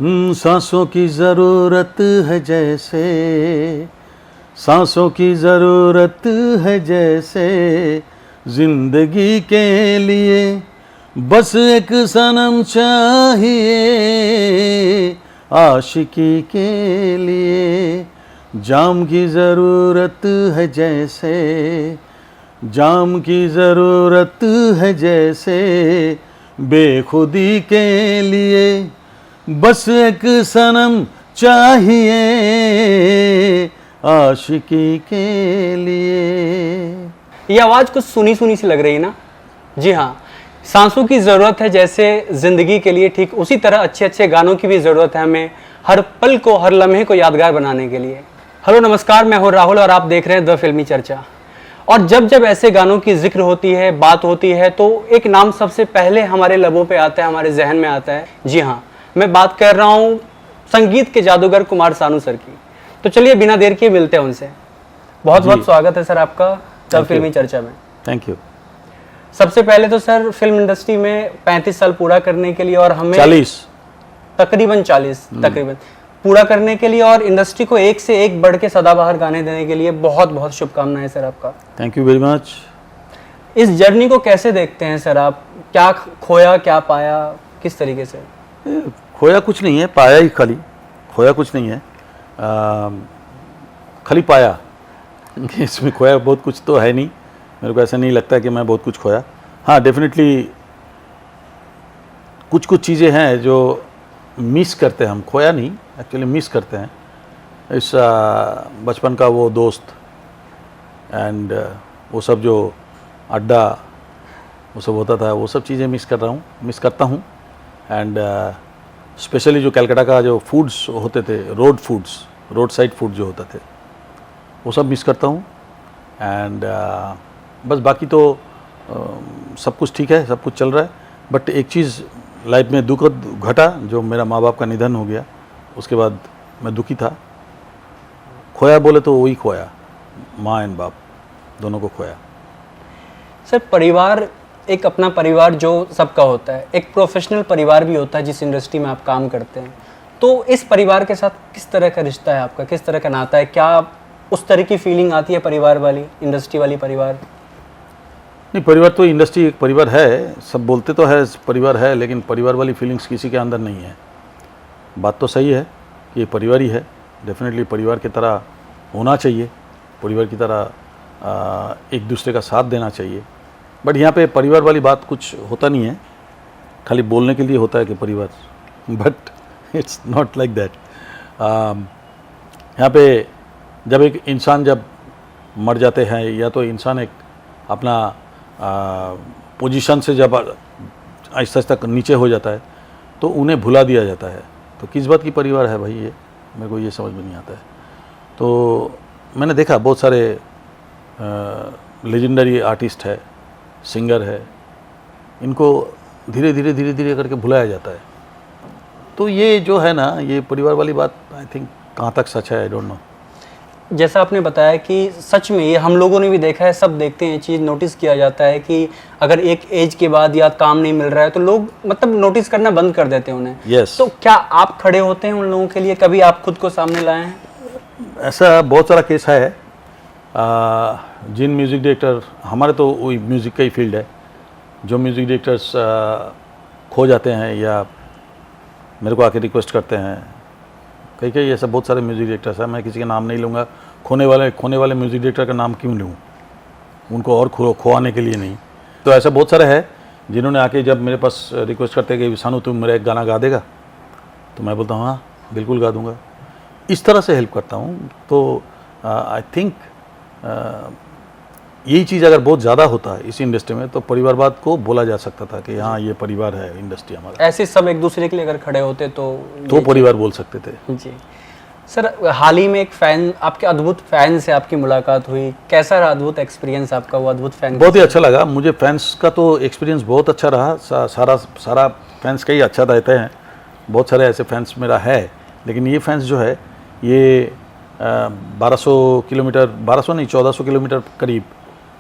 सांसों की ज़रूरत है जैसे, सांसों की ज़रूरत है जैसे, जिंदगी के लिए बस एक सनम चाहिए, आशिकी के लिए जाम की ज़रूरत है जैसे, जाम की ज़रूरत है जैसे, बेखुदी के लिए बस एक सनम चाहिए, आशिकी के लिए। ये आवाज़ कुछ सुनी सुनी सी लग रही है ना? जी हाँ, सांसों की ज़रूरत है जैसे ज़िंदगी के लिए, ठीक उसी तरह अच्छे अच्छे गानों की भी ज़रूरत है हमें, हर पल को, हर लम्हे को यादगार बनाने के लिए। हेलो नमस्कार, मैं हूँ राहुल और आप देख रहे हैं द फिल्मी चर्चा। और जब जब ऐसे गानों की जिक्र होती है, बात होती है, तो एक नाम सबसे पहले हमारे लबों पे आता है, हमारे जहन में आता है। जी हाँ, मैं बात कर रहा हूँ संगीत के जादूगर कुमार सानू सर की। तो चलिए बिना देर किए मिलते हैं उनसे। बहुत बहुत स्वागत है सर आपका द फिल्मी चर्चा में। Thank you. सबसे पहले तो सर फिल्म इंडस्ट्री में 35 साल पूरा करने के लिए और हमें 40 तकरीबन पूरा करने के लिए और इंडस्ट्री को एक से एक बढ़ के सदाबहार गाने देने के लिए बहुत बहुत शुभकामनाएं सर आपका। Thank you very much. इस जर्नी को कैसे देखते हैं सर आप? क्या खोया, क्या पाया, किस तरीके से? खोया कुछ नहीं है, पाया ही खाली। खोया कुछ नहीं है, खाली पाया। इसमें खोया बहुत कुछ तो है नहीं। मेरे को ऐसा नहीं लगता कि मैं बहुत कुछ खोया। हाँ, डेफिनेटली कुछ कुछ चीज़ें हैं जो मिस करते हैं हम। खोया नहीं, एक्चुअली मिस करते हैं। इस बचपन का वो दोस्त एंड वो सब जो अड्डा वो सब होता था, वो सब चीज़ें मिस करता हूँ। एंड स्पेशली जो कलकत्ता का जो फूड्स होते थे, रोड साइड फूड जो होते थे, वो सब मिस करता हूँ। एंड बस बाकी तो सब कुछ ठीक है, सब कुछ चल रहा है। बट एक चीज़ लाइफ में दुखद घटा, जो मेरा माँ बाप का निधन हो गया। उसके बाद मैं दुखी था। खोया बोले तो वही खोया, माँ एंड बाप दोनों को खोया। सर, परिवार एक अपना परिवार जो सबका होता है, एक प्रोफेशनल परिवार भी होता है जिस इंडस्ट्री में आप काम करते हैं। तो इस परिवार के साथ किस तरह का रिश्ता है आपका, किस तरह का नाता है? क्या उस तरह की फीलिंग आती है परिवार वाली, इंडस्ट्री वाली परिवार? नहीं, परिवार तो इंडस्ट्री एक परिवार है, सब बोलते तो है परिवार है, लेकिन परिवार वाली फीलिंग्स किसी के अंदर नहीं है। बात तो सही है कि ये परिवार ही है। डेफिनेटली परिवार की तरह होना चाहिए, परिवार की तरह एक दूसरे का साथ देना चाहिए। बट यहाँ पे परिवार वाली बात कुछ होता नहीं है, खाली बोलने के लिए होता है कि परिवार, but it's not like that. यहाँ पे जब एक इंसान जब मर जाते हैं, या तो इंसान एक अपना पोजीशन से जब आहिस्ता आहिस्ता नीचे हो जाता है, तो उन्हें भुला दिया जाता है। तो किस बात की परिवार है भाई, ये मेरे को ये समझ में नहीं आता है। तो मैंने देखा बहुत सारे लेजेंडरी आर्टिस्ट है, सिंगर है, इनको धीरे धीरे करके भुलाया जाता है। तो ये जो है ना, ये परिवार वाली बात आई थिंक कहाँ तक सच है, आई डोंट नो। जैसा आपने बताया कि सच में ये हम लोगों ने भी देखा है, सब देखते हैं, चीज़ नोटिस किया जाता है कि अगर एक एज के बाद या काम नहीं मिल रहा है तो लोग मतलब नोटिस करना बंद कर देते हैं उन्हें। yes. तो क्या आप खड़े होते हैं उन लोगों के लिए? कभी आप खुद को सामने लाए हैं? ऐसा बहुत सारा केस है। जिन म्यूज़िक डायरेक्टर, हमारे तो वही म्यूज़िक का ही फील्ड है, जो म्यूज़िक डायरेक्टर्स खो जाते हैं या मेरे को आके रिक्वेस्ट करते हैं, कई ऐसा बहुत सारे म्यूज़िक डायरेक्टर्स हैं, मैं किसी का नाम नहीं लूँगा। खोने वाले म्यूज़िक डायरेक्टर का नाम क्यों लूँ, उनको और खोआने के लिए नहीं। तो ऐसा बहुत सारे हैं जिन्होंने आके जब मेरे पास रिक्वेस्ट करते हैं कि सानू तुम मेरा एक गाना गा देगा, तो मैं बोलता हूँ हाँ बिल्कुल गा दूँगा। इस तरह से हेल्प करता हूँ। तो आई थिंक यही चीज़ अगर बहुत ज़्यादा होता है इस इंडस्ट्री में, तो परिवारवाद को बोला जा सकता था कि हाँ ये परिवार है इंडस्ट्री हमारा। ऐसे सब एक दूसरे के लिए अगर खड़े होते तो परिवार बोल सकते थे। जी सर, हाल ही में एक फैन, आपके अद्भुत फैन से आपकी मुलाकात हुई, कैसा रहा अद्भुत एक्सपीरियंस आपका? वो अद्भुत फैन बहुत ही अच्छा लगा मुझे। फैंस का तो एक्सपीरियंस बहुत अच्छा रहा। सारा फैंस का ही अच्छा रहते हैं। बहुत सारे ऐसे फैंस मेरा है, लेकिन ये फैंस जो है ये 1200 किलोमीटर, 1200 नहीं 1400 किलोमीटर करीब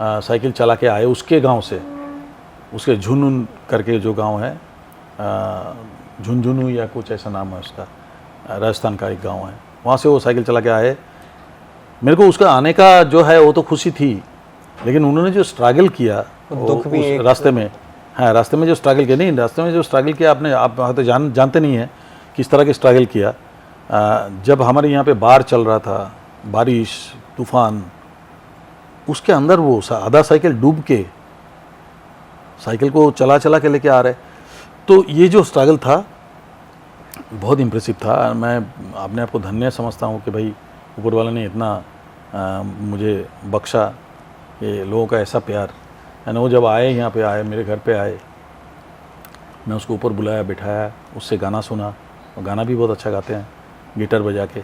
साइकिल चला के आए उसके गांव से, उसके झुनून करके जो गांव है झुंझुनू या कुछ ऐसा नाम है उसका, राजस्थान का एक गांव है, वहाँ से वो साइकिल चला के आए। मेरे को उसका आने का जो है वो तो खुशी थी, लेकिन उन्होंने जो स्ट्रगल किया दुख भी उस रास्ते में, हाँ रास्ते में जो स्ट्रगल किया, नहीं रास्ते में जो स्ट्रगल किया आपने, आप तो जानते नहीं हैं किस तरह के स्ट्रगल किया। जब हमारे यहाँ पे बाढ़ चल रहा था, बारिश तूफान, उसके अंदर वो आधा साइकिल डूब के साइकिल को चला चला के लेके आ रहे। तो ये जो स्ट्रगल था बहुत इम्प्रेसिव था। मैं अपने आप को धन्य समझता हूँ कि भाई ऊपर वाला ने इतना मुझे बख्शा, कि लोगों का ऐसा प्यार। एंड वो जब आए यहाँ पे आए, मेरे घर पे आए, मैं उसको ऊपर बुलाया, बिठाया, उससे गाना सुना, और गाना भी बहुत अच्छा गाते हैं गिटार बजा के।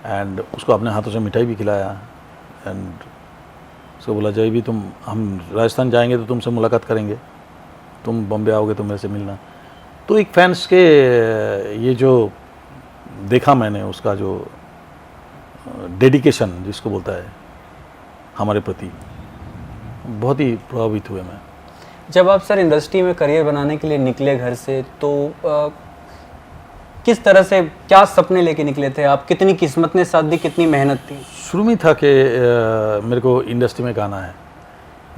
एंड उसको अपने हाथों से मिठाई भी खिलाया। एंड उसको बोला जय भी हम राजस्थान जाएंगे तो तुमसे मुलाकात करेंगे, तुम बॉम्बे आओगे तो मेरे से मिलना। तो एक फैंस के ये जो देखा मैंने, उसका जो डेडिकेशन जिसको बोलता है हमारे प्रति, बहुत ही प्रभावित हुए मैं। जब आप सर इंडस्ट्री में करियर बनाने के लिए निकले घर से, तो किस तरह से, क्या सपने लेके निकले थे आप? कितनी किस्मत ने साथ दी, कितनी मेहनत थी? शुरू में था कि मेरे को इंडस्ट्री में गाना है,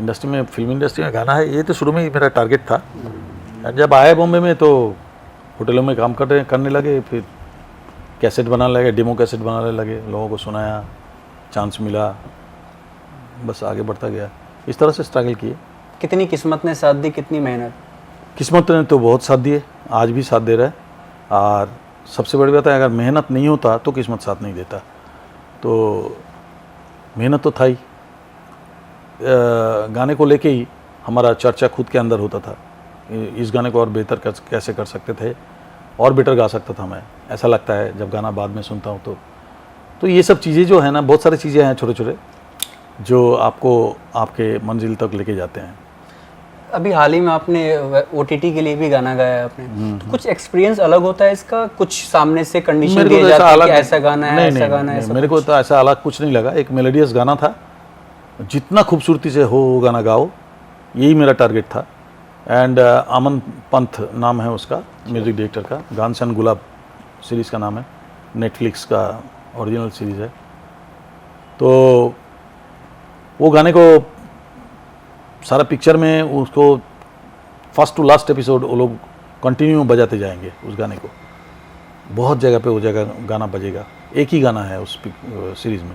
इंडस्ट्री में, फिल्म इंडस्ट्री में गाना है, ये तो शुरू में ही मेरा टारगेट था। जब आए बॉम्बे में तो होटलों में काम करने लगे, फिर कैसेट बनाने लगे, डेमो कैसेट बनाने लगे, लोगों को सुनाया, चांस मिला, बस आगे बढ़ता गया। इस तरह से स्ट्रगल किए। कितनी किस्मत ने साथ दी, कितनी मेहनत? किस्मत ने तो बहुत साथ दिए, आज भी साथ दे रहा है। और सबसे बड़ी बात है, अगर मेहनत नहीं होता तो किस्मत साथ नहीं देता। तो मेहनत तो था ही। गाने को लेके ही हमारा चर्चा खुद के अंदर होता था, इस गाने को और बेहतर कैसे कर सकते थे, और बेटर गा सकता था मैं, ऐसा लगता है जब गाना बाद में सुनता हूँ तो ये सब चीज़ें जो है ना, बहुत सारी चीज़ें हैं छोटे छोटे जो आपको आपके मंजिल तक लेके जाते हैं। अभी हाल ही में आपने OTT के लिए भी गाना गाया है आपने, तो कुछ एक्सपीरियंस अलग होता है इसका? कुछ सामने से कंडीशन दिए जाते हैं कि ऐसा गाना है, ऐसा गाना है? मेरे को तो ऐसा अलग कुछ नहीं लगा। एक मेलोडियस गाना था, जितना खूबसूरती से हो वो गाना गाओ, यही मेरा टारगेट था। एंड अमन पंथ नाम है उसका, म्यूज़िक डायरेक्टर का, गानसन गुलाब सीरीज़ का नाम है, नेटफ्लिक्स का ओरिजिनल सीरीज़ है। तो वो गाने को सारा पिक्चर में उसको फर्स्ट टू लास्ट एपिसोड वो लोग कंटिन्यू बजाते जाएंगे उस गाने को। बहुत जगह पे वो जगह गाना बजेगा, एक ही गाना है उस सीरीज़ में।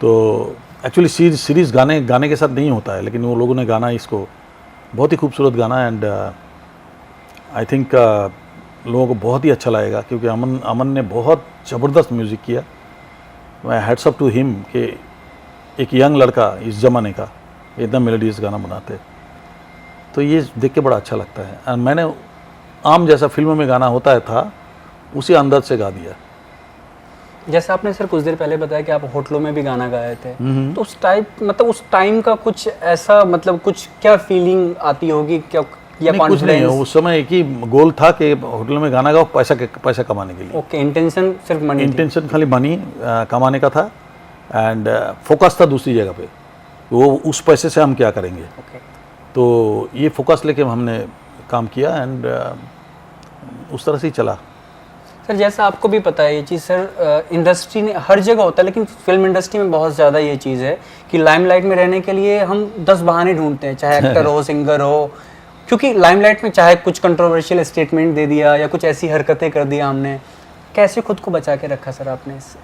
तो एक्चुअली सीरीज़ गाने के साथ नहीं होता है, लेकिन वो लोगों ने गाना इसको, बहुत ही खूबसूरत गाना। एंड आई थिंक लोगों को बहुत ही अच्छा लगेगा, क्योंकि अमन ने बहुत ज़बरदस्त म्यूज़िक किया। मैं हैट्स अप टू हिम कि एक यंग लड़का इस ज़माने का इतना मेलोडियस गाना बनाते, तो ये देख के बड़ा अच्छा लगता है। और मैंने आम जैसा फिल्मों में गाना होता है था, उसी अंदाज से गा दिया। जैसे आपने सर कुछ देर पहले बताया कि आप होटलों में भी गाना गाए थे, तो उस टाइम का कुछ ऐसा, मतलब कुछ क्या फीलिंग आती होगी, क्या या कुछ नहीं है, उस समय एक ही गोल था कि होटल में गाना गाओ, पैसा कमाने के लिए। ओके, इंटेंशन सिर्फ मनी, इंटेंशन खाली मनी कमाने का था। एंड फोकस था दूसरी जगह पे, वो उस पैसे से हम क्या करेंगे। तो ये फोकस लेके हमने काम किया, एंड उस तरह से ही चला। सर जैसा आपको भी पता है ये चीज़ सर, इंडस्ट्री ने हर जगह होता है, लेकिन फिल्म इंडस्ट्री में बहुत ज़्यादा ये चीज़ है कि लाइमलाइट में रहने के लिए हम 10 बहाने ढूंढते हैं, चाहे एक्टर हो, सिंगर हो, क्योंकि लाइमलाइट में चाहे कुछ कंट्रोवर्शियल स्टेटमेंट दे दिया या कुछ ऐसी हरकतें कर दिया हमने। कैसे खुद को बचा के रखा सर आपने इससे?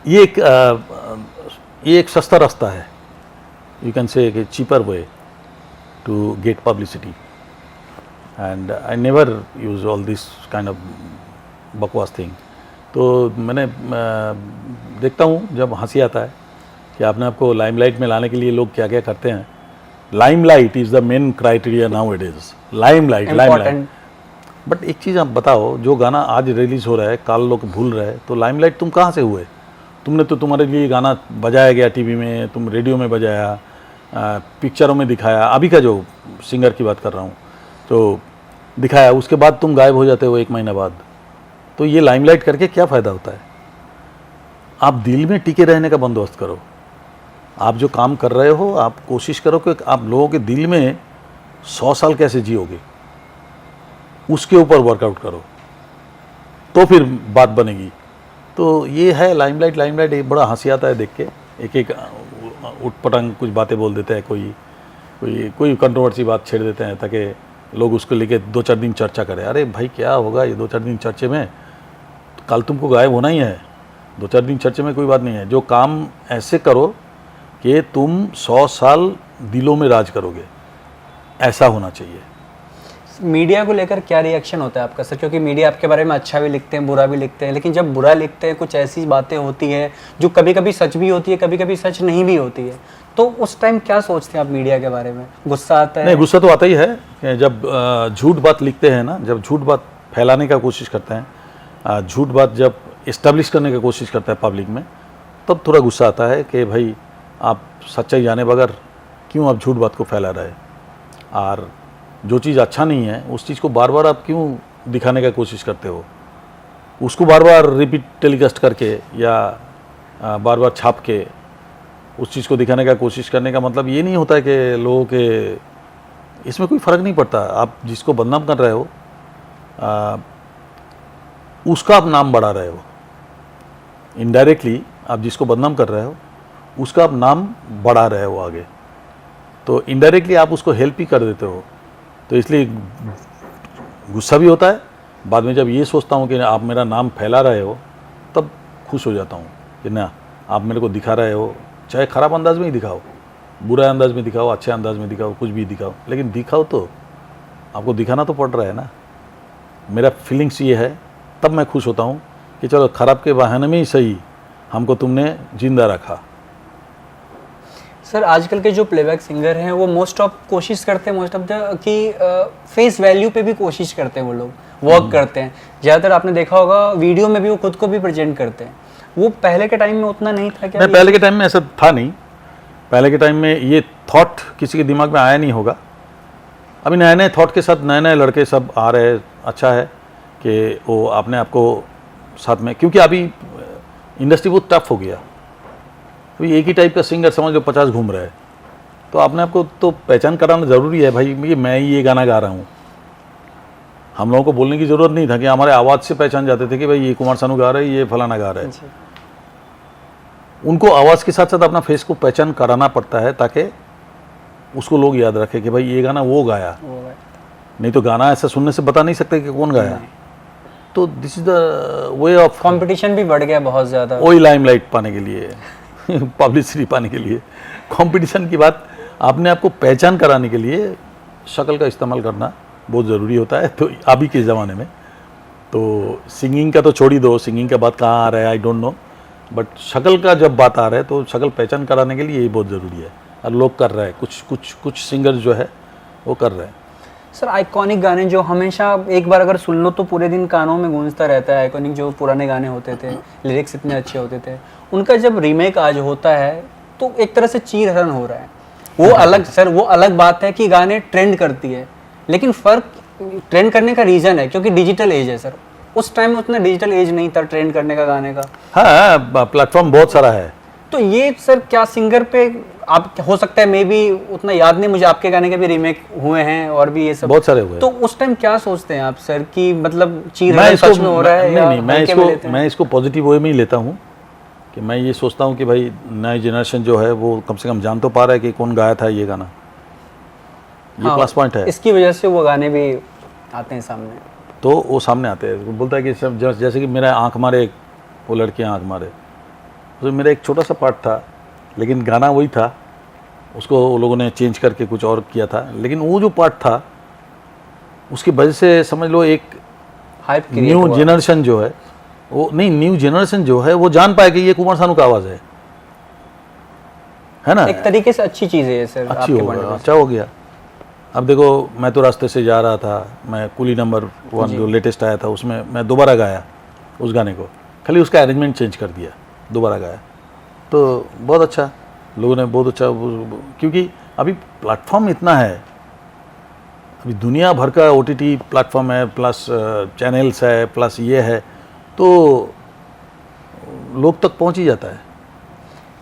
ये एक सस्ता रास्ता है, यू कैन से कि cheaper way to get publicity. And I never use all this kind of बकवास थिंग। तो मैंने देखता हूँ जब हंसी आता है कि आपने आपको लाइमलाइट में लाने के लिए लोग क्या क्या करते हैं। Limelight is the main criteria now it is, limelight. But एक चीज़ आप बताओ, जो गाना आज रिलीज़ हो रहा है काल लोग भूल रहे हैं, तो लाइमलाइट तुम कहाँ से हुए? तुमने तो, तुम्हारे लिए गाना बजाया गया टीवी में, तुम रेडियो में बजाया, पिक्चरों में दिखाया, अभी का जो सिंगर की बात कर रहा हूँ, तो दिखाया, उसके बाद तुम गायब हो जाते हो 1 महीना बाद। तो ये लाइमलाइट करके क्या फ़ायदा होता है? आप दिल में टिके रहने का बंदोबस्त करो। आप जो काम कर रहे हो, आप कोशिश करो कि आप लोगों के दिल में 100 साल कैसे जियोगे, उसके ऊपर वर्कआउट करो, तो फिर बात बनेगी। तो ये है लाइमलाइट। लाइमलाइट एक बड़ा हंसी आता है देख के, एक एक उटपटांग कुछ बातें बोल देते हैं, कोई कंट्रोवर्सी बात छेड़ देते हैं ताकि लोग उसको लेके 2-4 दिन चर्चा करें। अरे भाई क्या होगा ये 2-4 दिन चर्चे में, कल तुमको गायब होना ही है। 2-4 दिन चर्चे में कोई बात नहीं है। जो काम ऐसे करो कि तुम 100 साल दिलों में राज करोगे, ऐसा होना चाहिए। मीडिया को लेकर क्या रिएक्शन होता है आपका सर? क्योंकि मीडिया आपके बारे में अच्छा भी लिखते हैं, बुरा भी लिखते हैं, लेकिन जब बुरा लिखते हैं कुछ ऐसी बातें होती हैं जो कभी कभी सच भी होती है, कभी कभी सच नहीं भी होती है, तो उस टाइम क्या सोचते हैं आप मीडिया के बारे में? गुस्सा आता है? नहीं, गुस्सा तो आता ही है कि जब झूठ बात लिखते हैं ना, जब झूठ बात फैलाने का कोशिश करते हैं, झूठ बात जब इस्टेब्लिश करने की कोशिश करता है पब्लिक में, तब थोड़ा गुस्सा आता है कि भाई आप सच्चाई जाने बगैर क्यों आप झूठ बात को फैला रहे, और जो चीज़ अच्छा नहीं है उस चीज़ को बार बार आप क्यों दिखाने का कोशिश करते हो, उसको बार बार रिपीट टेलीकास्ट करके या बार बार छाप के उस चीज़ को दिखाने का कोशिश करने का मतलब ये नहीं होता है कि लोगों के इसमें कोई फ़र्क नहीं पड़ता। आप जिसको बदनाम कर रहे हो उसका आप नाम बढ़ा रहे हो, इनडायरेक्टली आप जिसको बदनाम कर रहे हो उसका आप नाम बढ़ा रहे हो आगे, तो इनडायरेक्टली आप उसको हेल्प ही कर देते हो। तो इसलिए गुस्सा भी होता है। बाद में जब ये सोचता हूँ कि आप मेरा नाम फैला रहे हो, तब खुश हो जाता हूँ कि ना, आप मेरे को दिखा रहे हो, चाहे ख़राब अंदाज में ही दिखाओ, बुरा अंदाज में दिखाओ, अच्छे अंदाज में दिखाओ, कुछ भी दिखाओ, लेकिन दिखाओ तो, आपको दिखाना तो पड़ रहा है ना। मेरा फीलिंग्स ये है, तब मैं खुश होता हूँ कि चलो ख़राब के बहाने में ही सही हमको तुमने जिंदा रखा। सर आजकल के जो प्लेबैक सिंगर हैं वो मोस्ट ऑफ कोशिश करते हैं, मोस्ट ऑफ द कि फेस वैल्यू पे भी कोशिश करते हैं, वो लोग वर्क करते हैं। ज़्यादातर आपने देखा होगा वीडियो में भी वो खुद को भी प्रेजेंट करते हैं। वो पहले के टाइम में उतना नहीं था क्या? नहीं, पहले के टाइम में ऐसा था नहीं। पहले के टाइम में ये थॉट किसी के दिमाग में आया नहीं होगा। अभी नए नए थॉट के साथ नए नए लड़के सब आ रहे हैं। अच्छा है कि वो अपने आप को साथ में, क्योंकि अभी इंडस्ट्री बहुत टफ हो गया, तो एक ही टाइप का सिंगर समझ लो 50 घूम रहा है, तो अपने आप को तो पहचान कराना ज़रूरी है। भाई मैं ये गाना गा रहा हूँ। हम लोगों को बोलने की ज़रूरत नहीं था कि हमारे आवाज़ से पहचान जाते थे कि भाई ये कुमार सानू गा रहे हैं, ये फलाना गा रहा है। उनको आवाज़ के साथ साथ अपना फेस को पहचान कराना पड़ता है ताकि उसको लोग याद रखें कि भाई ये गाना वो गाया। नहीं तो गाना ऐसा सुनने से बता नहीं सकते कि कौन गाया। तो this is the way of. Competition भी बढ़ गया बहुत ज़्यादा, वही लाइमलाइट पाने के लिए पब्लिसिटी पाने के लिए। कंपटीशन की बात, अपने आप को पहचान कराने के लिए शक्ल का इस्तेमाल करना बहुत ज़रूरी होता है। तो अभी के ज़माने में तो सिंगिंग का तो छोड़ ही दो, सिंगिंग का बात कहाँ आ रहा है आई डोंट नो, बट शक्ल का जब बात आ रहा है तो शक्ल पहचान कराने के लिए यही बहुत ज़रूरी है, और लोग कर रहे हैं। कुछ सिंगर जो है वो कर रहे हैं। सर आइकॉनिक गाने जो हमेशा एक बार अगर सुन लो तो पूरे दिन कानों में गूंजता रहता है, आइकॉनिक जो पुराने गाने होते थे, लिरिक्स इतने अच्छे होते थे, उनका जब रीमेक आज होता है तो एक तरह से चीरहरण हो रहा है। वो अलग सर, वो अलग बात है कि गाने ट्रेंड करती है, लेकिन फ़र्क ट्रेंड करने का रीज़न है क्योंकि डिजिटल एज है सर। उस टाइम में उतना डिजिटल एज नहीं था ट्रेंड करने का गाने का। हाँ, प्लेटफॉर्म बहुत सारा है। तो ये सर क्या सिंगर पे आप हो सकता है मे भी उतना याद नहीं मुझे, आपके गाने के भी रीमेक हुए हैं और भी ये सब बहुत सारे हुए। तो उस टाइम क्या सोचते हैं आप सर कि मतलब चीरहरण सच में हो रहा है? नहीं, मैं इसको पॉजिटिव वे में ही लेता हूँ कि मैं ये सोचता हूँ कि भाई नई जनरेशन जो है वो कम से कम जान तो पा रहा है कि कौन गाया था ये गाना। ये प्लस पॉइंट है। इसकी वजह से वो गाने भी आते हैं सामने, तो वो सामने आते हैं। बोलता है कि सब जैसे कि मेरा आंख मारे, वो लड़कियाँ आंख मारे, तो मेरा एक छोटा सा पार्ट था लेकिन गाना वही था, उसको वो लोगों ने चेंज करके कुछ और किया था, लेकिन वो जो पार्ट था उसकी वजह से समझ लो एक हाइप न्यू जनरेशन जो है वो, नहीं, न्यू जनरेशन जो है वो जान पाए कि ये कुमार सानू का आवाज़ है ना। एक तरीके से अच्छी चीज़ है ये सर, अच्छी हो गया, अच्छा हो गया। अब देखो, मैं तो रास्ते से जा रहा था, मैं कुली नंबर 1 जो लेटेस्ट आया था उसमें मैं दोबारा गाया उस गाने को, खाली उसका अरेंजमेंट चेंज कर दिया, दोबारा गाया, तो बहुत अच्छा, लोगों ने बहुत अच्छा, क्योंकि अभी प्लेटफॉर्म इतना है, अभी दुनिया भर का OTT प्लेटफॉर्म है, प्लस चैनल्स है, प्लस ये है, तो लोग तक पहुंच ही जाता है।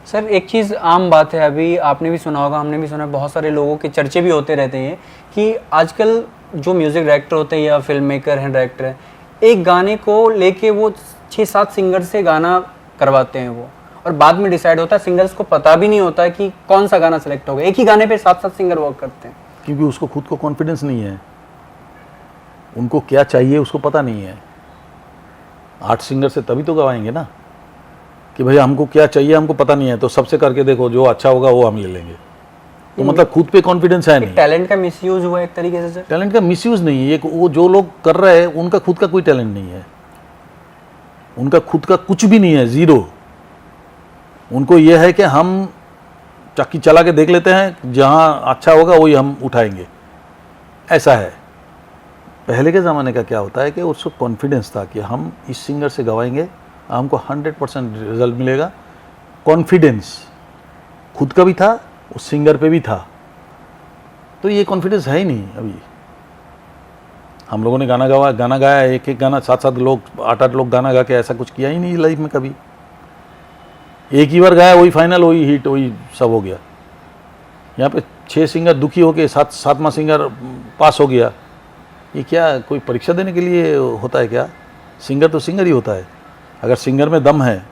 सर एक चीज़ आम बात है, अभी आपने भी सुना होगा, हमने भी सुना, बहुत सारे लोगों के चर्चे भी होते रहते हैं कि आजकल जो म्यूजिक डायरेक्टर होते हैं या फिल्म मेकर हैं, डायरेक्टर हैं, एक गाने को लेके वो 6-7 सिंगर से गाना करवाते हैं वो, और बाद में डिसाइड होता है, सिंगर्स को पता भी नहीं होता है कि कौन सा गाना सेलेक्ट होगा। एक ही गाने पे 7-7 सिंगर वर्क करते हैं क्योंकि उसको खुद को कॉन्फिडेंस नहीं है, उनको क्या चाहिए उसको पता नहीं है। 8 सिंगर से तभी तो गवाएंगे ना कि भैया हमको क्या चाहिए हमको पता नहीं है, तो सबसे करके देखो जो अच्छा होगा वो हम ले लेंगे। तो मतलब खुद पे कॉन्फिडेंस है नहीं। टैलेंट का मिसयूज हुआ एक तरीके से सर। टैलेंट का मिसयूज नहीं है, ये वो जो लोग कर रहे हैं उनका खुद का कोई टैलेंट नहीं है, उनका खुद का कुछ भी नहीं है, जीरो। उनको ये है कि हम चक्की चला के देख लेते हैं, जहाँ अच्छा होगा वही हम उठाएंगे, ऐसा है। पहले के ज़माने का क्या होता है कि उसको कॉन्फिडेंस था कि हम इस सिंगर से गवाएंगे, हमको 100% रिजल्ट मिलेगा। कॉन्फिडेंस खुद का भी था, उस सिंगर पे भी था। तो ये कॉन्फिडेंस है ही नहीं अभी। हम लोगों ने गाना गाया, एक एक गाना 7-7 लोग 8-8 लोग गाना गा के ऐसा कुछ किया ही नहीं लाइफ में कभी। एक ही बार गाया, वही फाइनल, वही हिट, वही सब हो गया। यहाँ पे 6 सिंगर दुखी हो के 7वां सिंगर पास हो गया। ये क्या कोई परीक्षा देने के लिए होता है क्या? सिंगर तो सिंगर ही होता है। अगर सिंगर में दम है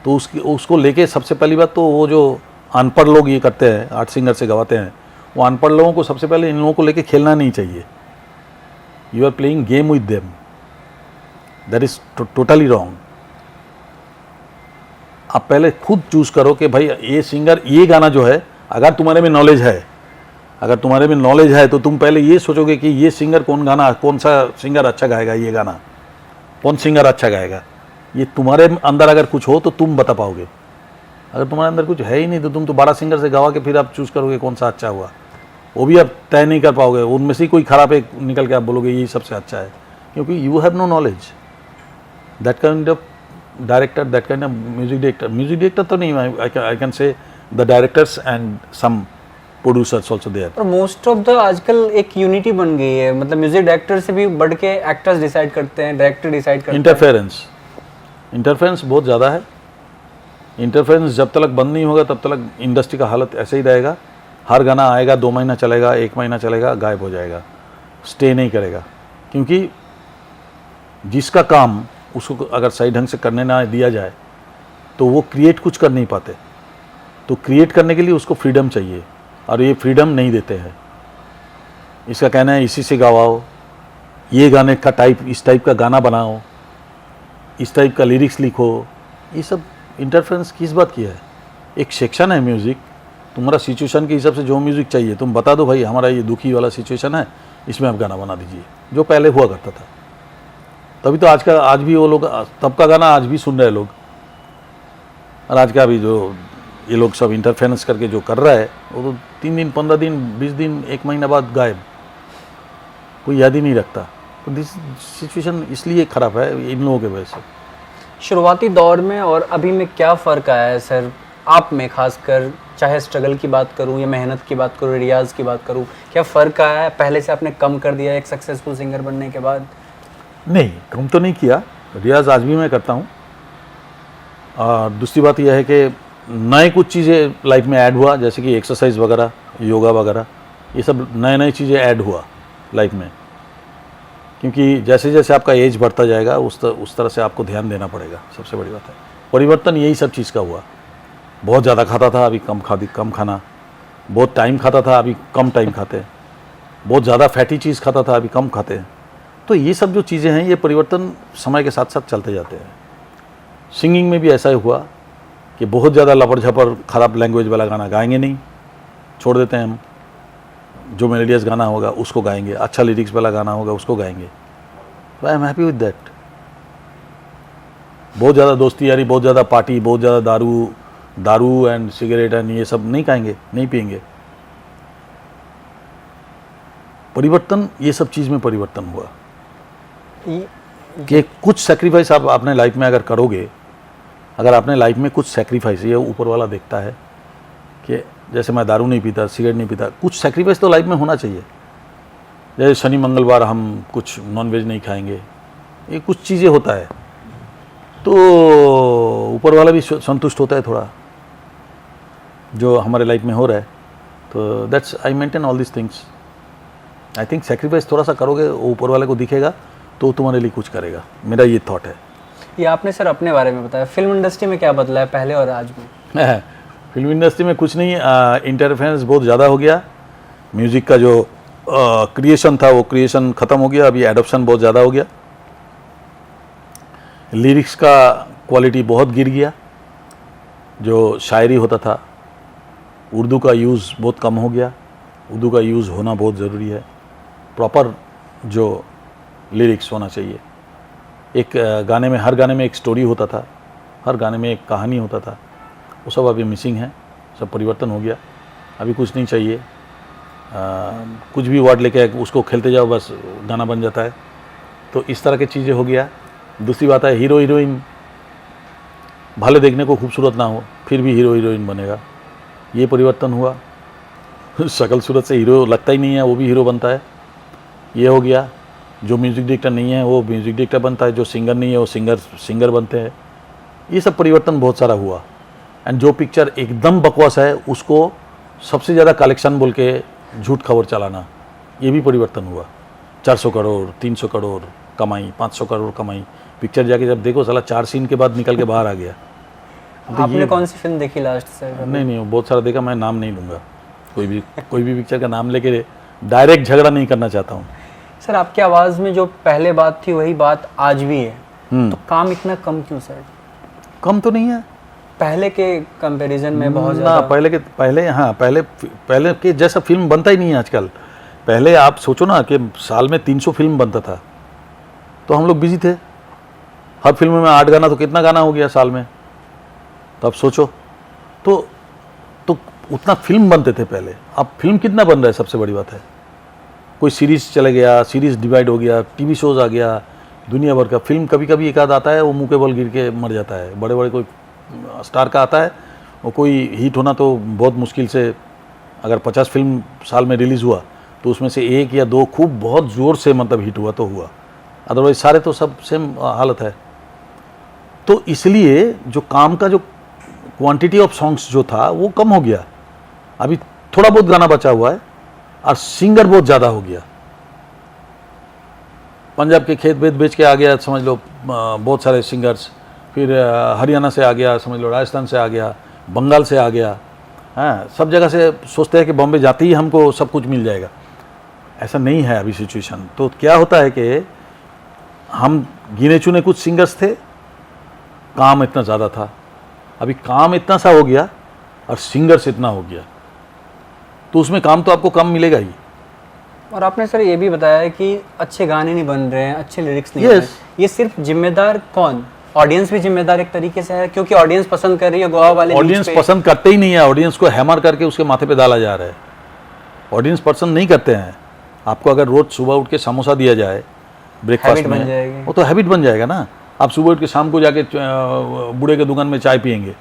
तो उसको लेके सबसे पहली बात तो वो जो अनपढ़ लोग ये करते हैं, 8 सिंगर से गवाते हैं, वो अनपढ़ लोगों को सबसे पहले इन लोगों को लेके खेलना नहीं चाहिए। You are playing game with them, that is totally wrong. आप पहले खुद चूज करो कि भाई ये सिंगर, ये गाना जो है, अगर तुम्हारे में नॉलेज है तो तुम पहले ये सोचोगे कि ये सिंगर कौन सा सिंगर अच्छा गाएगा, ये गाना कौन सिंगर अच्छा गाएगा। ये तुम्हारे अंदर अगर कुछ हो तो तुम बता पाओगे। अगर तुम्हारे अंदर कुछ है ही नहीं तो तुम तो 12 सिंगर से गवा के फिर आप चूज करोगे कौन सा अच्छा हुआ, वो भी आप तय नहीं कर पाओगे। उनमें से कोई खराब एक निकल के आप बोलोगे यही सबसे अच्छा है, क्योंकि you have no knowledge. That kind of director, that kind of music director तो नहीं, I can say the directors and some producers also there. और मोस्ट ऑफ द आजकल एक यूनिटी बन गई है, मतलब म्यूजिक डायरेक्टर से भी बढ़ के एक्टर्स डिसाइड करते हैं, डायरेक्टर डिसाइड करते हैं। इंटरफेरेंस बहुत ज़्यादा है। इंटरफेरेंस जब तक बंद नहीं होगा तब तक इंडस्ट्री का हालत ऐसे ही रहेगा। हर गाना आएगा, 2 महीना चलेगा, 1 महीना चलेगा, गायब हो जाएगा, स्टे नहीं करेगा। क्योंकि जिसका काम उसको अगर सही ढंग से करने ना दिया जाए तो वो क्रिएट कुछ कर नहीं पाते। तो क्रिएट करने के लिए उसको फ्रीडम चाहिए, और ये फ्रीडम नहीं देते हैं। इसका कहना है इसी से गवाओ, ये गाने का इस टाइप का गाना बनाओ, इस टाइप का लिरिक्स लिखो। ये सब इंटरफेरेंस किस बात की है? एक सेक्शन है म्यूज़िक, तुम्हारा सिचुएशन के हिसाब से जो म्यूज़िक चाहिए तुम बता दो, भाई हमारा ये दुखी वाला सिचुएशन है, इसमें आप गाना बना दीजिए, जो पहले हुआ करता था। तभी तो आज भी वो लोग, तब का गाना आज भी सुन रहे लोग। और आज का भी जो ये लोग सब इंटरफेरेंस करके जो कर रहा है, वो तो 3 दिन 15 दिन 20 दिन 1 महीना बाद गायब, कोई याद ही नहीं रखता। तो दिस सिचुएशन इसलिए ख़राब है इन लोगों के वजह से। शुरुआती दौर में और अभी में क्या फ़र्क आया है सर आप में, खासकर चाहे स्ट्रगल की बात करूं या मेहनत की बात करूं, रियाज की बात करूं, क्या फ़र्क आया है? पहले से आपने कम कर दिया एक सक्सेसफुल सिंगर बनने के बाद? नहीं, कम तो नहीं किया, रियाज आज भी मैं करता हूँ। और दूसरी बात यह है कि नए कुछ चीज़ें लाइफ में ऐड हुआ, जैसे कि एक्सरसाइज वगैरह, योगा वगैरह, ये सब नए चीज़ें ऐड हुआ लाइफ में। क्योंकि जैसे जैसे आपका एज बढ़ता जाएगा उस तरह से आपको ध्यान देना पड़ेगा। सबसे बड़ी बात है परिवर्तन यही सब चीज़ का हुआ। बहुत ज़्यादा खाता था, अभी कम खाना। बहुत टाइम खाता था, अभी कम टाइम खाते हैं। बहुत ज़्यादा फैटी चीज़ खाता था, अभी कम खाते हैं। तो ये सब जो चीज़ें हैं, ये परिवर्तन समय के साथ साथ चलते जाते हैं। सिंगिंग में भी ऐसा ही हुआ कि बहुत ज़्यादा लपड़ झपड़ ख़राब लैंग्वेज वाला गाना गाएंगे नहीं, छोड़ देते हैं हम। जो मेलोडियस गाना होगा उसको गाएंगे, अच्छा लिरिक्स वाला गाना होगा उसको गाएंगे। तो I am happy with that. बहुत ज़्यादा दोस्ती यारी, बहुत ज़्यादा पार्टी, बहुत ज़्यादा दारू एंड सिगरेट एंड ये सब नहीं खाएंगे, नहीं पिएंगे। परिवर्तन, ये सब चीज़ में परिवर्तन हुआ कि कुछ सेक्रीफाइस आप अपने लाइफ में अगर करोगे, अगर आपने लाइफ में कुछ सेक्रीफाइस, ये ऊपर वाला देखता है कि जैसे मैं दारू नहीं पीता, सिगरेट नहीं पीता, कुछ सेक्रीफाइस तो लाइफ में होना चाहिए। जैसे शनि मंगलवार हम कुछ नॉनवेज नहीं खाएंगे, ये कुछ चीज़ें होता है तो ऊपर वाला भी संतुष्ट होता है थोड़ा, जो हमारे लाइफ में हो रहा है। तो that's I maintain all this things. I think sacrifice थोड़ा सा करोगे, वो ऊपर वाले को दिखेगा तो तुम्हारे लिए कुछ करेगा, मेरा ये थॉट है। ये आपने सर अपने बारे में बताया, फिल्म इंडस्ट्री में क्या बदला है पहले और आज में? फिल्म इंडस्ट्री में कुछ नहीं, इंटरफेरेंस बहुत ज़्यादा हो गया, म्यूज़िक का जो क्रिएशन था वो क्रिएशन ख़त्म हो गया, अभी एडॉप्शन बहुत ज़्यादा हो गया, लिरिक्स का क्वालिटी बहुत गिर गया, जो शायरी होता था उर्दू का यूज़ बहुत कम हो गया, उर्दू का यूज़ होना बहुत ज़रूरी है, प्रॉपर जो लिरिक्स होना चाहिए। एक गाने में, हर गाने में एक स्टोरी होता था, हर गाने में एक कहानी होता था, वो सब अभी मिसिंग है, सब परिवर्तन हो गया, अभी कुछ नहीं चाहिए, कुछ भी वर्ड लेके उसको खेलते जाओ बस गाना बन जाता है, तो इस तरह की चीज़ें हो गया। दूसरी बात है हीरो हीरोइन भले देखने को खूबसूरत ना हो फिर भी हीरो हीरोइन बनेगा, ये परिवर्तन हुआ। शक्ल सूरत से हीरो लगता ही नहीं है, वो भी हीरो बनता है, ये हो गया। जो म्यूज़िक डायरेक्टर नहीं है वो म्यूज़िक डायरेक्टर बनता है, जो सिंगर नहीं है वो सिंगर बनते हैं, ये सब परिवर्तन बहुत सारा हुआ। एंड जो पिक्चर एकदम बकवास है उसको सबसे ज़्यादा कलेक्शन बोल के झूठ खबर चलाना, ये भी परिवर्तन हुआ। 400 करोड़ 300 करोड़ कमाई, 500 करोड़ कमाई, पिक्चर जाके जब देखो साला 4 सीन के बाद निकल के बाहर आ गया। आपने कौन सी फिल्म देखी लास्ट सर? नहीं बहुत सारा देखा, मैं नाम नहीं लूँगा, कोई भी पिक्चर का नाम लेके डायरेक्ट झगड़ा नहीं करना चाहता हूँ। सर आपकी आवाज़ में जो पहले बात थी वही बात आज भी है, तो काम इतना कम क्यों सर? कम तो नहीं है, पहले के कंपैरिजन में बहुत ना, ज़्यादा। पहले के जैसा फिल्म बनता ही नहीं है आजकल। पहले आप सोचो ना कि साल में 300 फिल्म बनता था, तो हम लोग बिजी थे, हर फिल्म में 8 गाना, तो कितना गाना हो गया साल में, तो अब सोचो, तो उतना फिल्म बनते थे पहले। अब फिल्म कितना बन रहा है, सबसे बड़ी बात है। कोई सीरीज़ चले गया, सीरीज़ डिवाइड हो गया, टीवी शोज़ आ गया, दुनिया भर का फिल्म। कभी कभी एक आध आता है, वो मुँह के बल गिर के मर जाता है। बड़े बड़े कोई स्टार का आता है, वो कोई हिट होना तो बहुत मुश्किल से, अगर 50 फिल्म साल में रिलीज़ हुआ तो उसमें से 1 या 2 खूब बहुत ज़ोर से मतलब हिट हुआ तो हुआ, अदरवाइज सारे तो सब सेम हालत है। तो इसलिए जो काम का जो क्वांटिटी ऑफ सॉन्ग्स जो था वो कम हो गया, अभी थोड़ा बहुत गाना बचा हुआ है, और सिंगर बहुत ज़्यादा हो गया। पंजाब के खेत वेत बेच के आ गया समझ लो बहुत सारे सिंगर्स, फिर हरियाणा से आ गया समझ लो, राजस्थान से आ गया, बंगाल से आ गया, हाँ, सब जगह से सोचते हैं कि बॉम्बे जाते ही हमको सब कुछ मिल जाएगा। ऐसा नहीं है अभी सिचुएशन। तो क्या होता है कि हम गिने चुने कुछ सिंगर्स थे, काम इतना ज़्यादा था, अभी काम इतना सा हो गया और सिंगर्स इतना हो गया, तो उसमें काम तो आपको कम मिलेगा ही। और आपने सर ये भी बताया कि अच्छे गाने नहीं बन रहे हैं, अच्छे लिरिक्स नहीं बन रहे हैं, ये सिर्फ जिम्मेदार कौन? ऑडियंस भी जिम्मेदार एक तरीके से है, क्योंकि ऑडियंस पसंद कर रही है गोवा वाले। ऑडियंस पसंद करते ही नहीं है, ऑडियंस को हैमर करके उसके माथे पे डाला जा रहा है। ऑडियंस पसंद नहीं करते हैं। आपको अगर रोज सुबह उठ के समोसा दिया जाए ब्रेकफास्ट में, वो तो हैबिट बन जाएगा ना। आप सुबह उठ के शाम को जाके बूढ़े के दुकान में चाय पियेंगे,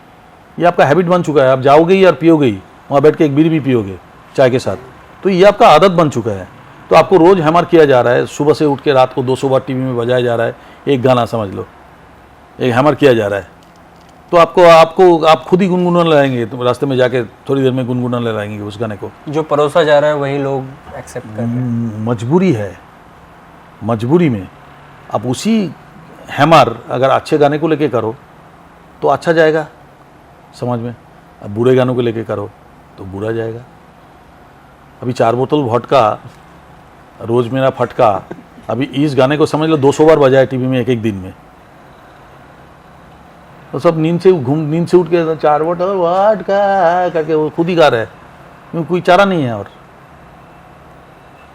ये आपका हैबिट बन चुका है। आप जाओगे ही और पियोगे ही, वहाँ बैठ के एक बीड़ी भी पियोगे चाय के साथ, तो ये आपका आदत बन चुका है। तो आपको रोज़ हैमर किया जा रहा है, सुबह से उठ के रात को 200 बार टीवी में बजाया जा रहा है एक गाना, समझ लो एक हैमर किया जा रहा है। तो आप खुद ही गुनगुनाने लगाएंगे, तो रास्ते में जाके थोड़ी देर में गुनगुनाने लगाएंगे उस गाने को। जो परोसा जा रहा है वही लोग एक्सेप्ट कर रहे हैं। मजबूरी है, मजबूरी में आप उसी हैमर अगर अच्छे गाने को लेके करो तो अच्छा जाएगा समझ में, अब बुरे गानों को लेके करो तो बुरा जाएगा। अभी 4 बोतल वोडका रोज मेरा फटका, अभी इस गाने को समझ लो 200 बार बजाया टीवी में एक दिन में, तो सब नींद से उठ के 4 बोतल वोडका करके वो खुद ही गा रहा है, क्योंकि कोई चारा नहीं है। और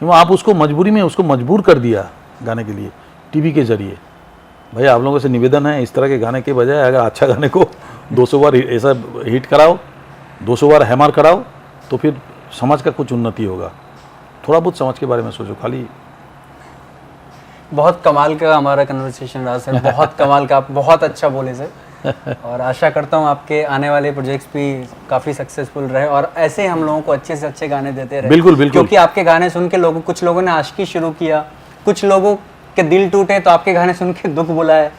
क्यों आप उसको मजबूरी में उसको मजबूर कर दिया गाने के लिए टीवी के जरिए। भाई आप लोगों से निवेदन है, इस तरह के गाने के बजाय अगर अच्छा गाने को 200 बार ऐसा हिट कराओ, 200 बार हैमर कराओ, तो फिर समाज का कुछ उन्नति होगा। थोड़ा बहुत समाज के बारे में सोचो खाली। बहुत कमाल का हमारा कन्वर्सेशन रहा सर, बहुत कमाल का, आप बहुत अच्छा बोले सर। और आशा करता हूँ आपके आने वाले प्रोजेक्ट्स भी काफ़ी सक्सेसफुल रहे और ऐसे हम लोगों को अच्छे से अच्छे गाने देते रहे। बिल्कुल बिल्कुल, क्योंकि आपके गाने सुन के कुछ लोगों ने आशिकी शुरू किया, कुछ लोगों के दिल टूटे तो आपके गाने सुन के दुख बुलाए।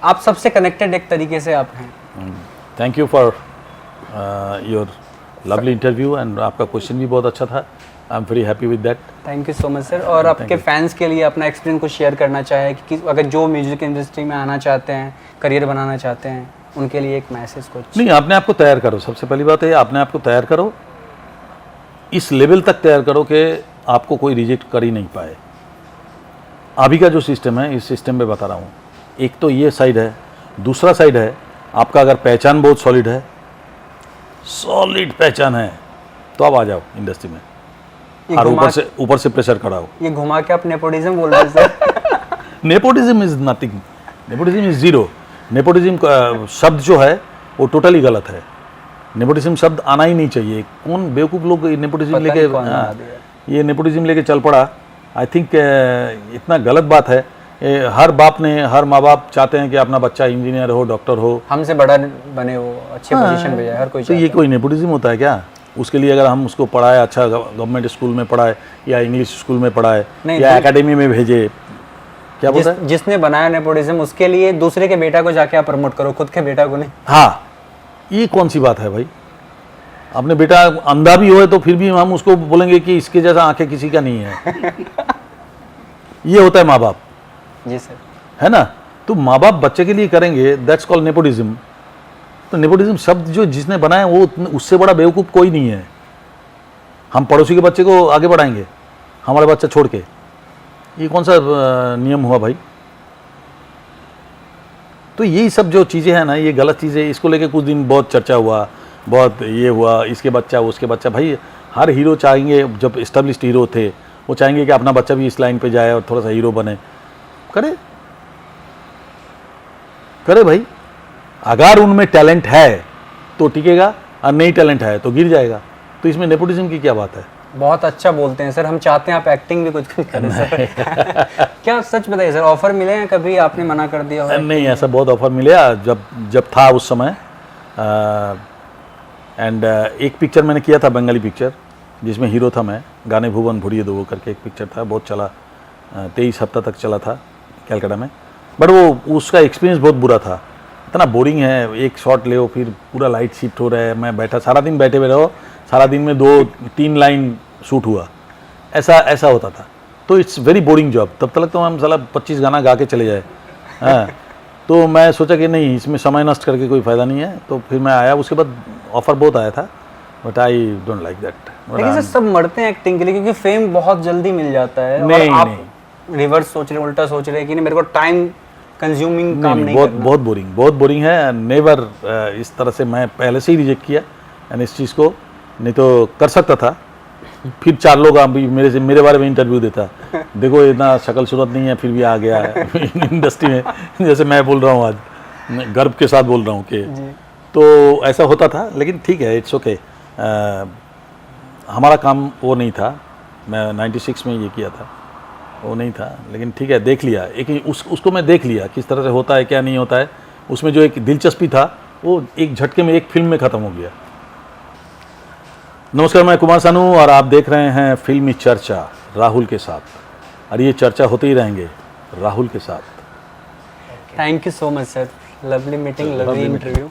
आप सबसे कनेक्टेड एक तरीके से आप हैं। Thank you for your lovely interview and आपका क्वेश्चन भी बहुत अच्छा था। I am very happy with that. Thank you so much sir. और आपके फैंस के लिए अपना एक्सपीरियंस कुछ शेयर करना चाहे कि अगर जो म्यूजिक इंडस्ट्री में आना चाहते हैं, करियर बनाना चाहते हैं, उनके लिए एक मैसेज कुछ? नहीं, अपने आप को तैयार करो। सबसे पहली बात है अपने आप को तैयार करो, इस लेवल तक तैयार करो कि आपको कोई रिजेक्ट कर ही नहीं पाए। अभी का जो सिस्टम है, इस सिस्टम पे बता रहा हूँ, एक तो ये साइड है, दूसरा साइड है आपका अगर पहचान बहुत सॉलिड है, सॉलिड पहचान है, तो आप आ जाओ इंडस्ट्री में। और ऊपर से प्रेशर कराओ। ये घुमा के आप नेपोटिज्म बोल रहे हैं sir? Nepotism is nothing, nepotism is zero. Nepotism शब्द जो है वो टोटली गलत है। नेपोटिज्म शब्द आना ही नहीं चाहिए। कौन बेवकूफ़ लोग नेपोटिज्म लेके, ये नेपोटिज्म लेके चल पड़ा। आई थिंक इतना गलत बात है। हर बाप ने, हर माँ बाप चाहते हैं कि अपना बच्चा इंजीनियर हो, डॉक्टर हो, हमसे बड़ा बने, वो अच्छे पोजीशन पे जाए, हर कोई। तो ये कोई नेपोटिज्म होता है क्या? उसके लिए अगर हम उसको पढ़ाए, अच्छा गवर्नमेंट स्कूल में पढ़ाए या इंग्लिश स्कूल में पढ़ाए या एकेडमी में भेजे, क्या बोलता है? जिसने बनाया नेपोटिज्म उसके लिए दूसरे के बेटा को जाके आप प्रमोट करो, खुद के बेटा को नहीं। हाँ, ये कौन सी बात है भाई? अपने बेटा अंधा भी हो तो फिर भी हम उसको बोलेंगे कि इसके जैसा आंखें किसी का नहीं है। ये होता है माँ बाप। जी सर। है ना? तो माँ बाप बच्चे के लिए करेंगे, दैट्स कॉल्ड नेपोटिज्म। तो नेपोटिज्म शब्द जो जिसने बनाया वो उससे बड़ा बेवकूफ़ कोई नहीं है। हम पड़ोसी के बच्चे को आगे बढ़ाएंगे हमारा बच्चा छोड़ के, ये कौन सा नियम हुआ भाई? तो यही सब जो चीज़ें हैं ना, ये गलत चीज़ें, इसको लेके कुछ दिन बहुत चर्चा हुआ, बहुत ये हुआ, इसके बच्चा उसके बच्चा। भाई हर हीरो चाहेंगे, जब इस्टेब्लिश्ड हीरो थे वो चाहेंगे कि अपना बच्चा भी इस लाइन पे जाए और थोड़ा सा हीरो बने। करे करे भाई, अगर उनमें टैलेंट है तो टिकेगा और नहीं टैलेंट है तो गिर जाएगा। तो इसमें नेपोटिज्म की क्या बात है? बहुत अच्छा बोलते हैं सर। हम चाहते हैं आप एक्टिंग भी कुछ करें सर। क्या सच बताइए सर, ऑफर मिले हैं कभी, आपने मना कर दिया हो? नहीं, ऐसा बहुत ऑफर मिला जब था उस समय। एंड एक पिक्चर मैंने किया था, बंगाली पिक्चर, जिसमें हीरो था मैं, गाने भुवन भुड़िए दो करके एक पिक्चर था, बहुत चला, 23 हफ्ता तक चला था कैलकाटा में। बट वो उसका एक्सपीरियंस बहुत बुरा था, इतना बोरिंग है। एक शॉट ले फिर पूरा लाइट शिफ्ट हो रहा है, मैं बैठा सारा दिन, बैठे हुए रहो सारा दिन में 2-3 लाइन शूट हुआ, ऐसा होता था। तो इट्स वेरी बोरिंग जॉब। तब तक तो हम साला 25 गाना गा के चले जाए। हाँ, तो मैं सोचा कि नहीं, इसमें समय नष्ट करके कोई फ़ायदा नहीं है, तो फिर मैं आया। उसके बाद ऑफ़र बहुत आया था, but I don't like that. लेकिन सर सब मरते हैं एक्टिंग के लिए, क्योंकि फेम बहुत जल्दी मिल जाता है। नहीं, और आप रिवर्स सोच रहे, उल्टा सोच रहे हैं कि नहीं, मेरे को टाइम कंज्यूमिंग काम नहीं करना। बहुत बोरिंग है। नेवर इस तरह से मैं पहले से ही रिजेक्ट किया एंड इस चीज़ को, नहीं तो कर सकता था। फिर 4 लोग अभी मेरे बारे में इंटरव्यू देता, देखो इतना शक्ल सूरत नहीं है फिर भी आ गया है इंडस्ट्री में। जैसे मैं बोल रहा हूँ आज, मैं गर्व के साथ बोल रहा हूँ कि तो ऐसा होता था। लेकिन ठीक है, इट्स ओके। हमारा काम वो नहीं था, मैं 96 में ये किया था, वो नहीं था। लेकिन ठीक है, देख लिया, एक उसको मैं देख लिया किस तरह से होता है, क्या नहीं होता है। उसमें जो एक दिलचस्पी था वो एक झटके में, एक फिल्म में ख़त्म हो गया। नमस्कार, मैं कुमार सानू और आप देख रहे हैं फिल्मी चर्चा राहुल के साथ, और ये चर्चा होते ही रहेंगे राहुल के साथ। Thank you so much sir, lovely meeting, lovely interview.